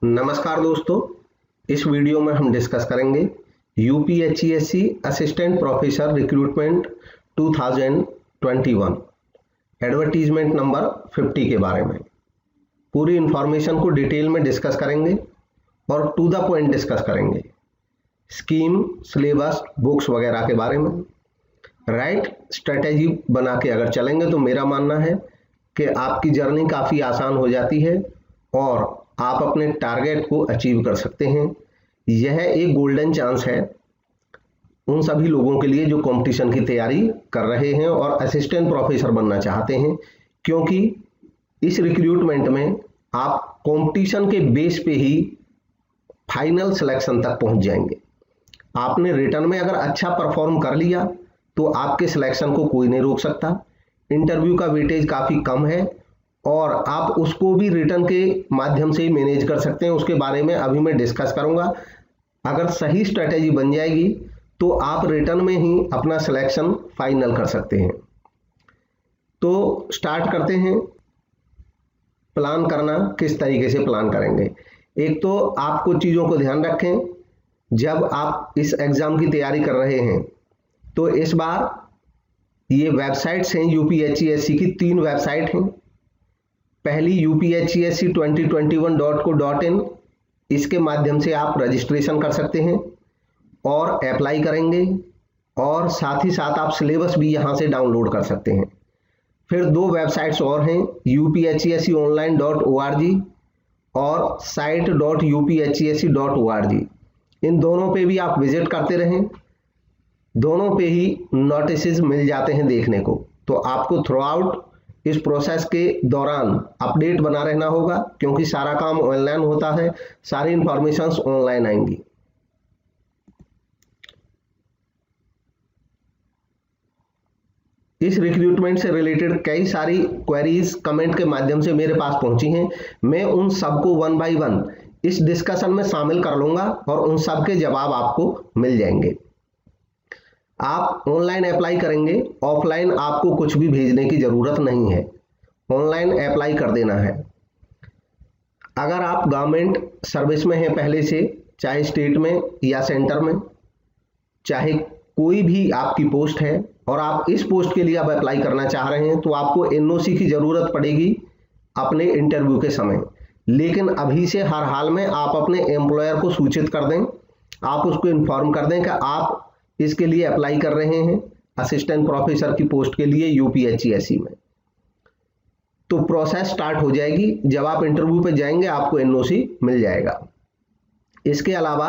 नमस्कार दोस्तों, इस वीडियो में हम डिस्कस करेंगे UPHESC assistant professor recruitment 2021 advertisement number 50 के बारे में। पूरी इंफॉर्मेशन को डिटेल में डिस्कस करेंगे और टू द पॉइंट डिस्कस करेंगे। स्कीम, सिलेबस, बुक्स वगैरह के बारे में राइट स्ट्रेटेजी बना के अगर चलेंगे तो मेरा मानना है कि आपकी जर्नी काफ़ी आसान हो जाती है और आप अपने टारगेट को अचीव कर सकते हैं। यह एक गोल्डन चांस है उन सभी लोगों के लिए जो कंपटीशन की तैयारी कर रहे हैं और असिस्टेंट प्रोफेसर बनना चाहते हैं, क्योंकि इस रिक्रूटमेंट में आप कंपटीशन के बेस पे ही फाइनल सिलेक्शन तक पहुंच जाएंगे। आपने रिटर्न में अगर अच्छा परफॉर्म कर लिया तो आपके सिलेक्शन को कोई नहीं रोक सकता। इंटरव्यू का वेटेज काफ़ी कम है और आप उसको भी रिटर्न के माध्यम से ही मैनेज कर सकते हैं। उसके बारे में अभी मैं डिस्कस करूंगा। अगर सही स्ट्रेटेजी बन जाएगी तो आप रिटर्न में ही अपना सिलेक्शन फाइनल कर सकते हैं। तो स्टार्ट करते हैं। प्लान करना, किस तरीके से प्लान करेंगे। एक तो आप कुछ चीज़ों को ध्यान रखें। जब आप इस एग्ज़ाम की तैयारी कर रहे हैं तो इस बार ये वेबसाइट्स हैं, यूपीएचईएससी की 3 वेबसाइट हैं। पहली upHESC2021.co.in, इसके माध्यम से आप रजिस्ट्रेशन कर सकते हैं और अप्लाई करेंगे और साथ ही साथ आप सिलेबस भी यहाँ से डाउनलोड कर सकते हैं। फिर 2 वेबसाइट्स और हैं, upHESConline.org और site.upHESC.org। इन दोनों पे भी आप विजिट करते रहें। दोनों पे ही नोटिसेस मिल जाते हैं देखने को। तो आपको थ्रू आउट इस प्रोसेस के दौरान अपडेट बना रहना होगा, क्योंकि सारा काम ऑनलाइन होता है, सारी इंफॉर्मेशंस ऑनलाइन आएंगी। इस रिक्रूटमेंट से रिलेटेड कई सारी क्वेरीज कमेंट के माध्यम से मेरे पास पहुंची हैं। मैं उन सबको 1 बाय 1 इस डिस्कशन में शामिल कर लूंगा और उन सब के जवाब आपको मिल जाएंगे। आप ऑनलाइन अप्लाई करेंगे, ऑफलाइन आपको कुछ भी भेजने की ज़रूरत नहीं है, ऑनलाइन अप्लाई कर देना है। अगर आप गवर्नमेंट सर्विस में हैं पहले से, चाहे स्टेट में या सेंटर में, चाहे कोई भी आपकी पोस्ट है और आप इस पोस्ट के लिए आप अप्लाई करना चाह रहे हैं, तो आपको एनओसी की ज़रूरत पड़ेगी अपने इंटरव्यू के समय। लेकिन अभी से हर हाल में आप अपने एम्प्लॉयर को सूचित कर दें, आप उसको इन्फॉर्म कर दें कि आप इसके लिए अप्लाई कर रहे हैं असिस्टेंट प्रोफेसर की पोस्ट के लिए यूपीएचईएससी में। तो प्रोसेस स्टार्ट हो जाएगी। जब आप इंटरव्यू पे जाएंगे आपको एनओसी मिल जाएगा। इसके अलावा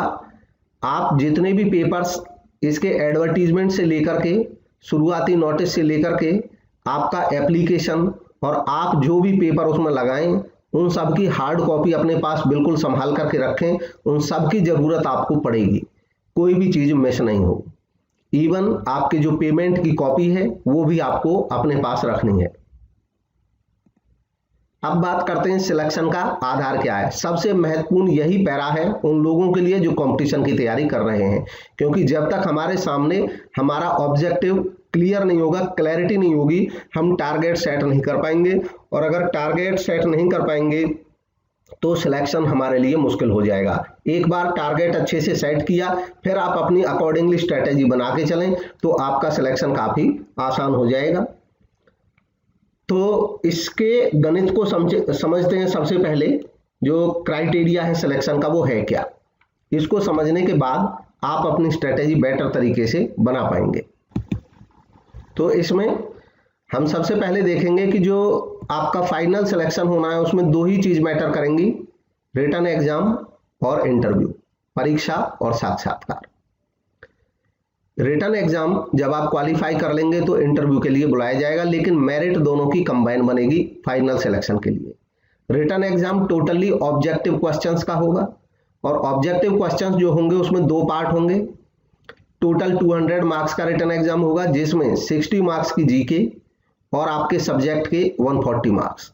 आप जितने भी पेपर्स इसके एडवर्टीजमेंट से लेकर के, शुरुआती नोटिस से लेकर के आपका एप्लीकेशन और आप जो भी पेपर उसमें लगाएं, उन सब की हार्ड कॉपी अपने पास बिल्कुल संभाल करके रखें। उन सब की ज़रूरत आपको पड़ेगी, कोई भी चीज़ मिस नहीं हो। इवन आपके जो पेमेंट की कॉपी है वो भी आपको अपने पास रखनी है। अब बात करते हैं सिलेक्शन का आधार क्या है। सबसे महत्वपूर्ण यही पैरा है उन लोगों के लिए जो कंपटीशन की तैयारी कर रहे हैं, क्योंकि जब तक हमारे सामने हमारा ऑब्जेक्टिव क्लियर नहीं होगा, क्लैरिटी नहीं होगी, हम टारगेट सेट नहीं कर पाएंगे। और अगर टारगेट सेट नहीं कर पाएंगे तो सिलेक्शन हमारे लिए मुश्किल हो जाएगा। एक बार टारगेट अच्छे से सेट किया, फिर आप अपनी अकॉर्डिंगली स्ट्रेटेजी बना के चलें तो आपका सिलेक्शन काफ़ी आसान हो जाएगा। तो इसके गणित को समझते हैं। सबसे पहले जो क्राइटेरिया है सिलेक्शन का वो है क्या, इसको समझने के बाद आप अपनी स्ट्रेटेजी बेटर तरीके से बना पाएंगे। तो इसमें हम सबसे पहले देखेंगे कि जो आपका फाइनल सिलेक्शन होना है उसमें 2 ही चीज़ मैटर करेंगी, रिटन एग्जाम और इंटरव्यू, परीक्षा और साक्षात्कार। रिटन एग्जाम जब आप क्वालिफाई कर लेंगे तो इंटरव्यू के लिए बुलाया जाएगा, लेकिन मेरिट दोनों की कंबाइन बनेगी फाइनल सिलेक्शन के लिए। Written exam totally objective questions का होगा और ऑब्जेक्टिव क्वेश्चंस जो होंगे उसमें 2 पार्ट होंगे। टोटल 200 मार्क्स का रिटन एग्जाम होगा, जिसमें 60 मार्क्स की जीके और आपके सब्जेक्ट के 140 मार्क्स।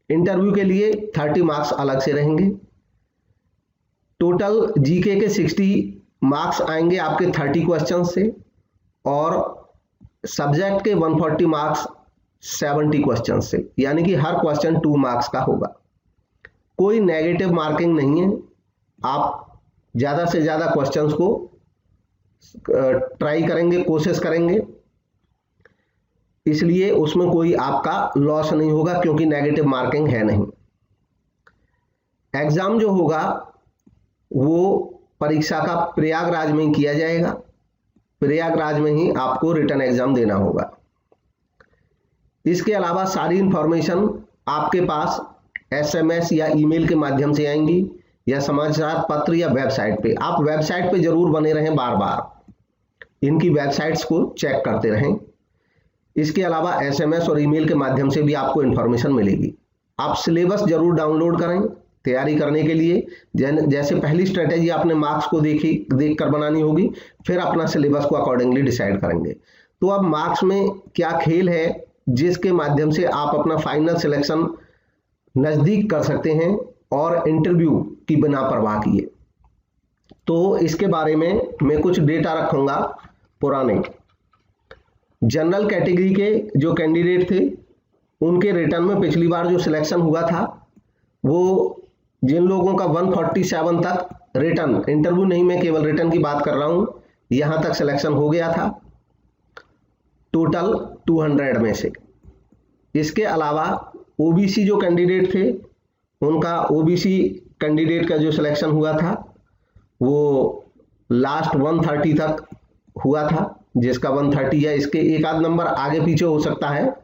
इंटरव्यू के लिए 30 मार्क्स अलग से रहेंगे। टोटल जीके के 60 मार्क्स आएंगे आपके 30 क्वेश्चन से और सब्जेक्ट के 140 मार्क्स 70 क्वेश्चन से, यानी कि हर क्वेश्चन 2 मार्क्स का होगा। कोई नेगेटिव मार्किंग नहीं है। आप ज़्यादा से ज़्यादा क्वेश्चंस को ट्राई करेंगे, कोशिश करेंगे, इसलिए उसमें कोई आपका लॉस नहीं होगा क्योंकि नेगेटिव मार्किंग है नहीं। एग्जाम जो होगा वो परीक्षा का प्रयागराज में ही किया जाएगा। प्रयागराज में ही आपको रिटन एग्जाम देना होगा। इसके अलावा सारी इंफॉर्मेशन आपके पास SMS या ईमेल के माध्यम से आएंगी या समाचार पत्र या वेबसाइट पे। आप वेबसाइट पे जरूर बने रहें, बार बार इनकी वेबसाइट्स को चेक करते रहें। इसके अलावा SMS और ईमेल के माध्यम से भी आपको इंफॉर्मेशन मिलेगी। आप सिलेबस जरूर डाउनलोड करें तैयारी करने के लिए। जैसे पहली स्ट्रेटेजी आपने मार्क्स को देख कर बनानी होगी, फिर अपना सिलेबस को अकॉर्डिंगली डिसाइड करेंगे। तो अब मार्क्स में क्या खेल है जिसके माध्यम से आप अपना फाइनल सिलेक्शन नज़दीक कर सकते हैं और इंटरव्यू की बिना परवाह किए। तो इसके बारे में मैं कुछ डेटा रखूंगा पुराने। जनरल कैटेगरी के जो कैंडिडेट थे उनके रिटर्न में पिछली बार जो सिलेक्शन हुआ था, वो जिन लोगों का 147 तक रिटर्न, इंटरव्यू नहीं, मैं केवल रिटर्न की बात कर रहा हूं, यहां तक सिलेक्शन हो गया था टोटल 200 में से। इसके अलावा OBC जो कैंडिडेट थे उनका, OBC कैंडिडेट का जो सिलेक्शन हुआ था वो लास्ट 130 तक हुआ था, जिसका 130 है। इसके एक आध नंबर आगे पीछे हो सकता है,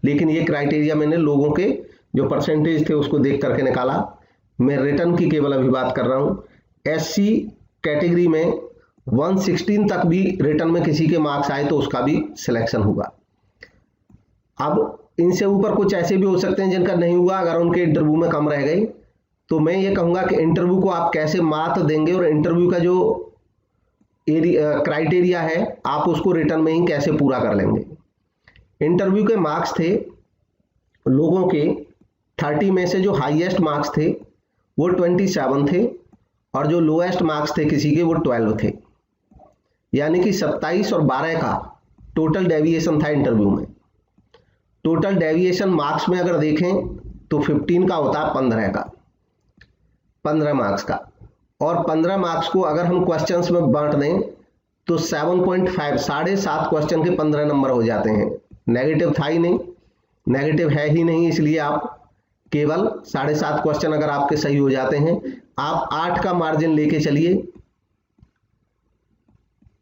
लेकिन ये क्राइटेरिया मैंने लोगों के जो परसेंटेज थे उसको देख करके निकाला। मैं रिटर्न की केवल अभी बात कर रहा हूं। SC कैटेगरी में 116 तक भी रिटर्न में किसी के मार्क्स आए तो उसका भी सिलेक्शन हुआ। अब इनसे ऊपर कुछ ऐसे भी हो सकते हैं जिनका नहीं हुआ, अगर उनके इंटरव्यू में कम रह गई, तो मैं ये कहूंगा कि इंटरव्यू को आप कैसे मात देंगे और इंटरव्यू का जो क्राइटेरिया है आप उसको रिटर्न में ही कैसे पूरा कर लेंगे। इंटरव्यू के मार्क्स थे लोगों के 30 में से जो हाईएस्ट मार्क्स थे वो 27 थे और जो लोएस्ट मार्क्स थे किसी के वो 12 थे, यानी कि 27 और 12 का टोटल डेविएशन था इंटरव्यू में। टोटल डेविएशन मार्क्स में अगर देखें तो 15 का होता है 15 का, 15 मार्क्स का, और 15 मार्क्स को अगर हम क्वेश्चंस में बांट दें तो 7.5, 7.5 क्वेश्चन के 15 नंबर हो जाते हैं। नेगेटिव था ही नहीं, नेगेटिव है ही नहीं, इसलिए आप केवल 7.5 क्वेश्चन अगर आपके सही हो जाते हैं, आप 8 का मार्जिन लेके चलिए।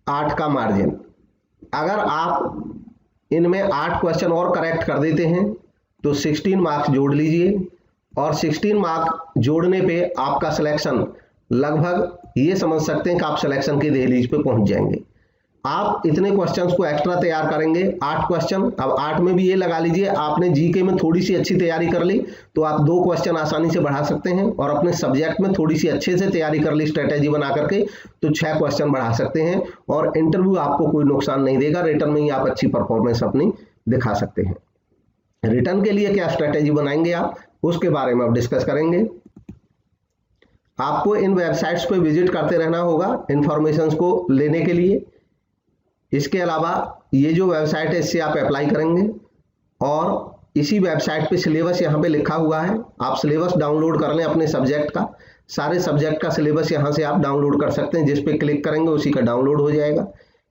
8 का मार्जिन, अगर आप इनमें 8 क्वेश्चन और करेक्ट कर देते हैं तो 16 मार्क्स जोड़ लीजिए, और 16 मार्क जोड़ने पे आपका सिलेक्शन लगभग ये समझ सकते हैं कि आप सिलेक्शन की दहलीज पे पहुंच जाएंगे। आप इतने क्वेश्चंस को एक्स्ट्रा तैयार करेंगे, 8 क्वेश्चन। अब 8 में भी ये लगा लीजिए आपने जीके में थोड़ी सी अच्छी तैयारी कर ली तो आप 2 क्वेश्चन आसानी से बढ़ा सकते हैं, और अपने सब्जेक्ट में थोड़ी सी अच्छे से तैयारी कर ली स्ट्रेटेजी बना करके तो 6 क्वेश्चन बढ़ा सकते हैं, और इंटरव्यू आपको कोई नुकसान नहीं देगा। रिटर्न में ही आप अच्छी परफॉर्मेंस अपनी दिखा सकते हैं। रिटर्न के लिए क्या स्ट्रेटेजी बनाएंगे आप, उसके बारे में अब डिस्कस करेंगे। आपको इन वेबसाइट्स पे विजिट करते रहना होगा इंफॉर्मेशंस को लेने के लिए। इसके अलावा ये जो वेबसाइट है इससे आप अप्लाई करेंगे, और इसी वेबसाइट पे सिलेबस यहाँ पे लिखा हुआ है, आप सिलेबस डाउनलोड कर लें अपने सब्जेक्ट का। सारे सब्जेक्ट का सिलेबस यहाँ से आप डाउनलोड कर सकते हैं, जिस पे क्लिक करेंगे उसी का डाउनलोड हो जाएगा।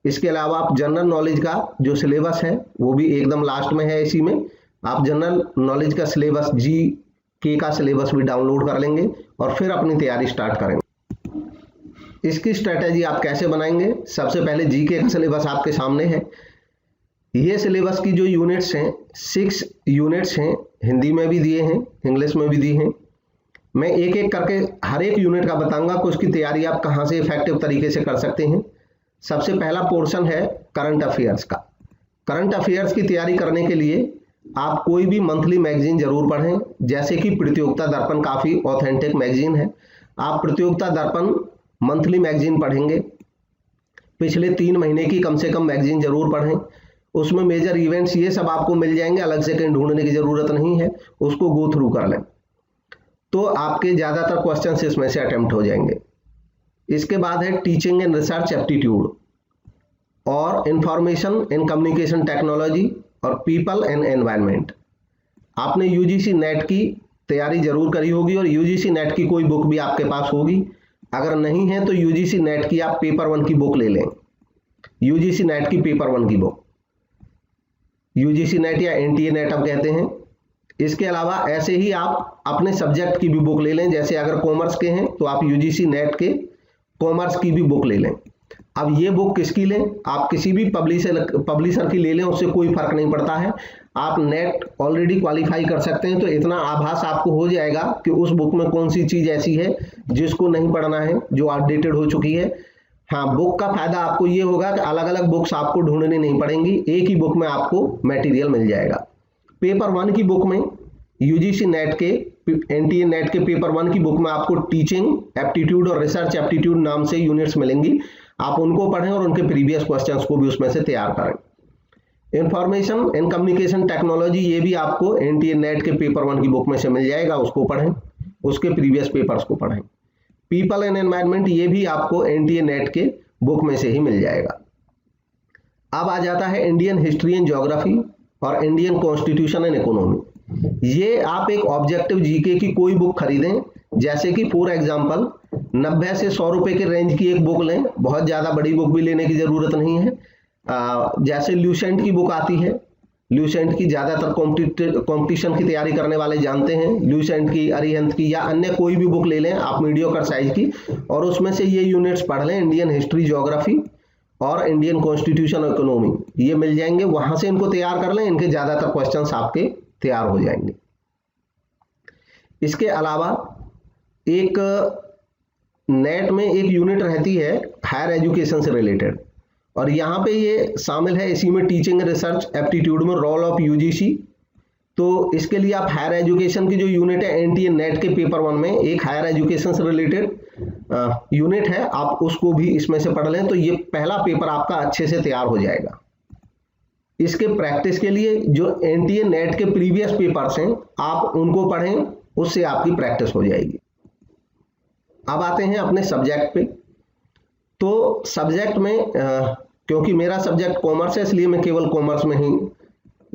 इसके अलावा आप जनरल नॉलेज का जो सिलेबस है वो भी एकदम लास्ट में है, इसी में आप जनरल नॉलेज का सिलेबस GK का सिलेबस भी डाउनलोड कर लेंगे और फिर अपनी तैयारी स्टार्ट करेंगे। इसकी स्ट्रेटेजी आप कैसे बनाएंगे, सबसे पहले GK का सिलेबस आपके सामने है। ये सिलेबस की जो यूनिट्स हैं 6 यूनिट्स हैं, हिंदी में भी दिए हैं, इंग्लिश में भी दिए हैं। मैं एक एक करके हर एक यूनिट का बताऊंगा कि उसकी तैयारी आप कहां से इफेक्टिव तरीके से कर सकते हैं। सबसे पहला पोर्शन है करंट अफेयर्स का। करंट अफेयर्स की तैयारी करने के लिए आप कोई भी मंथली मैगजीन जरूर पढ़ें, जैसे कि प्रतियोगिता दर्पण काफी ऑथेंटिक मैगजीन है। आप प्रतियोगिता दर्पण मंथली मैगजीन पढ़ेंगे, पिछले 3 महीने की कम से कम मैगजीन जरूर पढ़ें। उसमें मेजर इवेंट्स ये सब आपको मिल जाएंगे, अलग से कहीं ढूंढने की जरूरत नहीं है, उसको गो थ्रू कर लें तो आपके ज्यादातर क्वेश्चंस इसमें से अटेम्प्ट हो जाएंगे। इसके बाद है टीचिंग एंड रिसर्च एप्टीट्यूड और इंफॉर्मेशन इन कम्युनिकेशन टेक्नोलॉजी और पीपल एंड एनवायरनमेंट। आपने UGC नेट की तैयारी जरूर करी होगी और यूजीसी नेट की कोई बुक भी आपके पास होगी। अगर नहीं है तो यूजीसी नेट की आप पेपर 1 की बुक ले लें, यूजीसी नेट की पेपर 1 की बुक, यूजीसी नेट या एनटीए नेट अब कहते हैं। इसके अलावा ऐसे ही आप अपने सब्जेक्ट की भी बुक ले लें, जैसे अगर कॉमर्स के हैं तो आप यूजीसी नेट के कॉमर्स की भी बुक ले लें। अब ये बुक किसकी लें, आप किसी भी पब्लिशर की ले लें, उससे कोई फर्क नहीं पड़ता है। आप नेट ऑलरेडी क्वालिफाई कर सकते हैं, तो इतना आभास आपको हो जाएगा कि उस बुक में कौन सी चीज ऐसी है जिसको नहीं पढ़ना है, जो आउटडेटेड हो चुकी है। हाँ, बुक का फायदा आपको ये होगा कि अलग अलग बुक्स आपको ढूंढनी नहीं पड़ेंगी, एक ही बुक में आपको मटेरियल मिल जाएगा। पेपर 1 की बुक में यूजीसी नेट के एनटीए नेट के पेपर 1 की बुक में आपको टीचिंग एप्टीट्यूड और रिसर्च एप्टीट्यूड नाम से यूनिट्स मिलेंगी। आप उनको पढ़ें और उनके प्रीवियस क्वेश्चंस को भी उसमें से तैयार करें। इंफॉर्मेशन एंड कम्युनिकेशन टेक्नोलॉजी, ये भी आपको एनटीए नेट के पेपर 1 की बुक में से मिल जाएगा, उसको पढ़ें, उसके प्रीवियस पेपर्स को पढ़ें। पीपल एंड एनवायरनमेंट, ये भी आपको एनटीए नेट के बुक में से ही मिल जाएगा। अब आ जाता है इंडियन हिस्ट्री एंड ज्योग्राफी और इंडियन कॉन्स्टिट्यूशन एंड इकोनॉमी। ये आप एक ऑब्जेक्टिव जीके की कोई बुक खरीदें, जैसे कि फॉर एग्जांपल 90 से 100 रुपए के रेंज की एक बुक लें, बहुत ज़्यादा बड़ी बुक भी लेने की ज़रूरत नहीं है। जैसे ल्यूसेंट की बुक आती है, ल्यूसेंट की ज़्यादातर कॉम्पिटिशन की तैयारी करने वाले जानते हैं, ल्यूसेंट की, अरिहंत की या अन्य कोई भी बुक ले लें आप मीडियोकर साइज की, और उसमें से ये यूनिट्स पढ़ लें, इंडियन हिस्ट्री ज्योग्राफी और इंडियन कॉन्स्टिट्यूशन इकोनॉमी, ये मिल जाएंगे। वहां से इनको तैयार कर लें, इनके ज़्यादातर क्वेश्चंस आपके तैयार हो जाएंगे। इसके अलावा एक नेट में एक यूनिट रहती है हायर एजुकेशन से रिलेटेड, और यहाँ पे ये शामिल है, इसी में टीचिंग रिसर्च एप्टीट्यूड में रोल ऑफ यूजीसी। तो इसके लिए आप हायर एजुकेशन की जो यूनिट है एनटीए नेट के पेपर 1 में एक हायर एजुकेशन से रिलेटेड यूनिट है, आप उसको भी इसमें से पढ़ लें, तो ये पहला पेपर आपका अच्छे से तैयार हो जाएगा। इसके प्रैक्टिस के लिए जो एनटीए नेट के प्रीवियस पेपर्स हैं आप उनको पढ़ें, उससे आपकी प्रैक्टिस हो जाएगी। अब आते हैं अपने सब्जेक्ट पे। तो सब्जेक्ट में क्योंकि मेरा सब्जेक्ट कॉमर्स है, इसलिए मैं केवल कॉमर्स में ही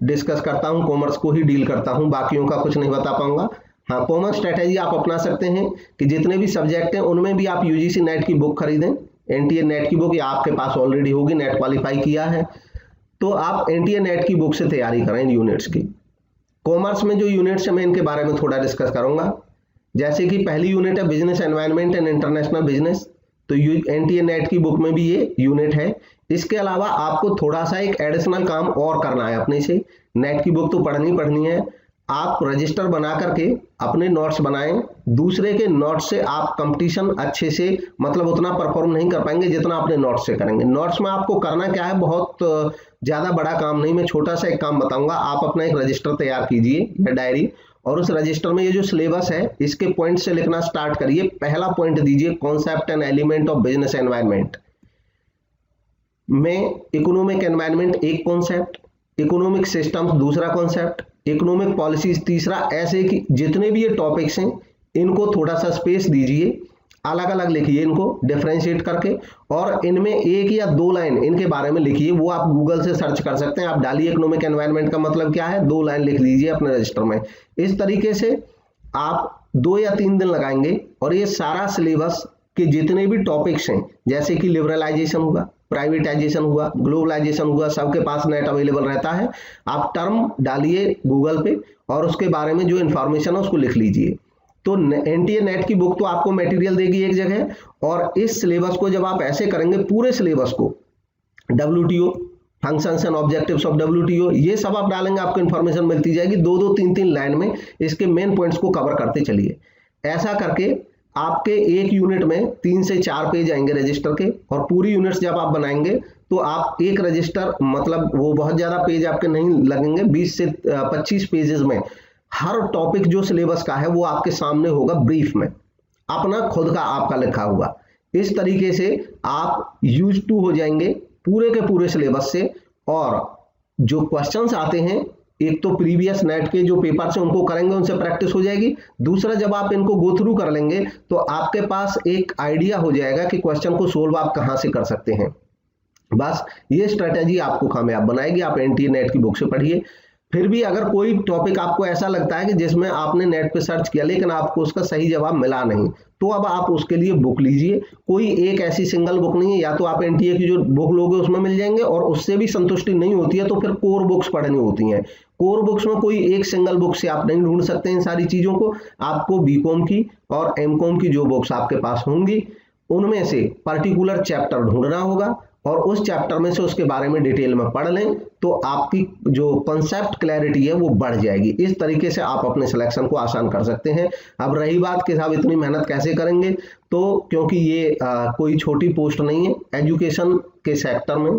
डिस्कस करता हूं, कॉमर्स को ही डील करता हूं, बाकियों का कुछ नहीं बता पाऊंगा। हाँ, कॉमन स्ट्रेटेजी आप अपना सकते हैं कि जितने भी सब्जेक्ट हैं उनमें भी आप यूजीसी नेट की बुक खरीदें, एनटीए नेट की बुक या आपके पास ऑलरेडी होगी, नेट क्वालिफाई किया है तो आप एनटीए नेट की बुक से तैयारी करें यूनिट्स की। कॉमर्स में जो यूनिट्स है मैं इनके बारे में थोड़ा डिस्कस करूंगा। जैसे कि पहली यूनिट है business environment and international business, तो एनटीए नेट की बुक में भी ये यूनिट है। इसके अलावा आपको थोड़ा सा एक एडिशनल काम और करना है अपने से। नेट की बुक तो पढ़नी है, आप रजिस्टर बना करके अपने नोट्स बनाएं। दूसरे के नोट्स से आप कंपटीशन अच्छे से मतलब उतना परफॉर्म नहीं कर पाएंगे जितना अपने नोट्स से करेंगे। नोट्स में आपको करना क्या है, बहुत ज़्यादा बड़ा काम नहीं, मैं छोटा सा एक काम बताऊंगा। आप अपना एक रजिस्टर तैयार कीजिए या डायरी, और उस रजिस्टर में ये जो सिलेबस है इसके पॉइंट से लिखना स्टार्ट करिए। पहला पॉइंट दीजिए concept and element of business environment में इकोनॉमिक एनवायरनमेंट एक कॉन्सेप्ट, इकोनॉमिक सिस्टम्स दूसरा कॉन्सेप्ट, इकोनॉमिक पॉलिसीज तीसरा। ऐसे कि जितने भी ये टॉपिक्स हैं इनको थोड़ा सा स्पेस दीजिए, अलग अलग लिखिए इनको डिफरेंशिएट करके, और इनमें एक या दो लाइन इनके बारे में लिखिए। वो आप गूगल से सर्च कर सकते हैं, आप डालिए इकोनॉमिक एनवायरनमेंट का मतलब क्या है, 2 लाइन लिख लीजिए अपने रजिस्टर में। इस तरीके से आप 2 या 3 दिन लगाएंगे और ये सारा सिलेबस के जितने भी टॉपिक्स हैं, जैसे कि लिबरलाइजेशन हुआ, प्राइवेटाइजेशन हुआ, ग्लोबलाइजेशन हुआ, सबके पास नेट अवेलेबल रहता है। आप टर्म डालिए गूगल पे और उसके बारे में जो इंफॉर्मेशन है उसको लिख लीजिए। तो एनटीए नेट की बुक तो आपको मटेरियल देगी एक जगह, और इस सिलेबस को जब आप ऐसे करेंगे, पूरे सिलेबस को WTO, functions and objectives of WTO, ये सब आप डालेंगे, आपको इंफॉर्मेशन मिलती जाएगी। 2-2, 3-3 लाइन में इसके मेन पॉइंट्स को कवर करते चलिए। ऐसा करके आपके एक यूनिट में 3 से 4 पेज आएंगे रजिस्टर के, और पूरी यूनिट्स जब आप बनाएंगे तो आप एक रजिस्टर मतलब वो बहुत ज़्यादा पेज आपके नहीं लगेंगे, 20 से 25 पेजेस में हर टॉपिक जो सिलेबस का है वो आपके सामने होगा ब्रीफ में, अपना खुद का आपका लिखा हुआ। इस तरीके से आप यूज टू हो जाएंगे पूरे के पूरे सिलेबस से, और जो क्वेश्चंस आते हैं एक तो प्रीवियस नेट के जो पेपर से उनको करेंगे, उनसे प्रैक्टिस हो जाएगी। दूसरा, जब आप इनको गो थ्रू कर लेंगे तो आपके पास एक आइडिया हो जाएगा कि क्वेश्चन को सोल्व आप कहां से कर सकते हैं। बस ये स्ट्रेटेजी आपको कामयाब बनाएगी। आप एनटीए नेट की बुक से पढ़िए। फिर भी अगर कोई टॉपिक आपको ऐसा लगता है कि जिसमें आपने नेट पे सर्च किया लेकिन आपको उसका सही जवाब मिला नहीं, तो अब आप उसके लिए बुक लीजिए। कोई एक ऐसी सिंगल बुक नहीं है, या तो आप एनटीए की जो बुक लोगे उसमें मिल जाएंगे, और उससे भी संतुष्टि नहीं होती है तो फिर कोर बुक्स पढ़नी होती हैं। कोर बुक्स में कोई एक सिंगल बुक से आप नहीं ढूंढ सकते इन सारी चीजों को। आपको बीकॉम की और एमकॉम की जो बुक्स आपके पास होंगी उनमें से पर्टिकुलर चैप्टर ढूंढना होगा, और उस चैप्टर में से उसके बारे में डिटेल में पढ़ लें तो आपकी जो कॉन्सेप्ट क्लैरिटी है वो बढ़ जाएगी। इस तरीके से आप अपने सिलेक्शन को आसान कर सकते हैं। अब रही बात कि साहब इतनी मेहनत कैसे करेंगे, तो क्योंकि ये कोई छोटी पोस्ट नहीं है, एजुकेशन के सेक्टर में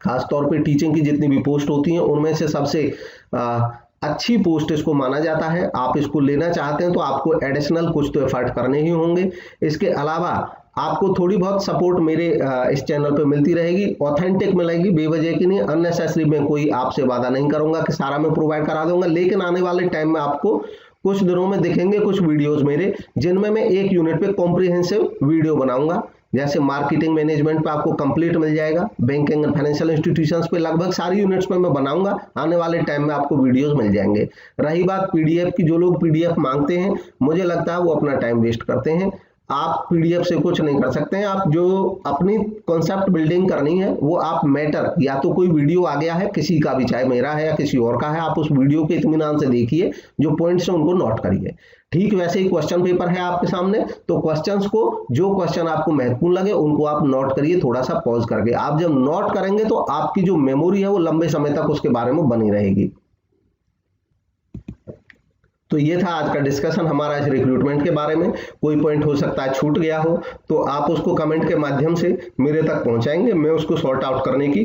खासतौर पे टीचिंग की जितनी भी पोस्ट होती हैं उनमें से सबसे अच्छी पोस्ट इसको माना जाता है। आप इसको लेना चाहते हैं तो आपको एडिशनल कुछ तो एफर्ट करने ही होंगे। इसके अलावा आपको थोड़ी बहुत सपोर्ट मेरे इस चैनल पे मिलती रहेगी, ऑथेंटिक मिलेगी, बेवजह की नहीं। अननेसेसरी मैं कोई आपसे वादा नहीं करूंगा कि सारा मैं प्रोवाइड करा दूंगा, लेकिन आने वाले टाइम में आपको कुछ दिनों में दिखेंगे कुछ वीडियोस मेरे जिनमें मैं एक यूनिट पे कॉम्प्रिहेंसिव वीडियो बनाऊंगा। जैसे मार्केटिंग मैनेजमेंट पे आपको कंप्लीट मिल जाएगा, बैंकिंग एंड फाइनेंशियल इंस्टीट्यूशंस पे लगभग सारी यूनिट्स पे मैं बनाऊंगा। आने वाले टाइम में आपको वीडियोस मिल जाएंगे। रही बात पीडीएफ की, जो लोग पीडीएफ मांगते हैं मुझे लगता है वो अपना टाइम वेस्ट करते हैं। आप पीडीएफ से कुछ नहीं कर सकते हैं। आप जो अपनी कॉन्सेप्ट बिल्डिंग करनी है वो आप मैटर, या तो कोई वीडियो आ गया है किसी का भी, चाहे मेरा है या किसी और का है, आप उस वीडियो के इत्मीनान से देखिए, जो पॉइंट्स हैं उनको नोट करिए। ठीक वैसे ही क्वेश्चन पेपर है आपके सामने, तो क्वेश्चंस को, जो क्वेश्चन आपको महत्वपूर्ण लगे उनको आप नोट करिए थोड़ा सा पॉज करके। आप जब नोट करेंगे तो आपकी जो मेमोरी है वो लंबे समय तक उसके बारे में बनी रहेगी। तो ये था आज का डिस्कशन हमारा इस रिक्रूटमेंट के बारे में। कोई पॉइंट हो सकता है छूट गया हो तो आप उसको कमेंट के माध्यम से मेरे तक पहुंचाएंगे, मैं उसको सॉर्ट आउट करने की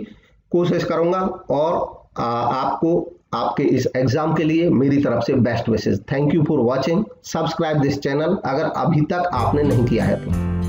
कोशिश करूंगा, और आपको आपके इस एग्जाम के लिए मेरी तरफ से best wishes. Thank you for watching. Subscribe this channel अगर अभी तक आपने नहीं किया है तो।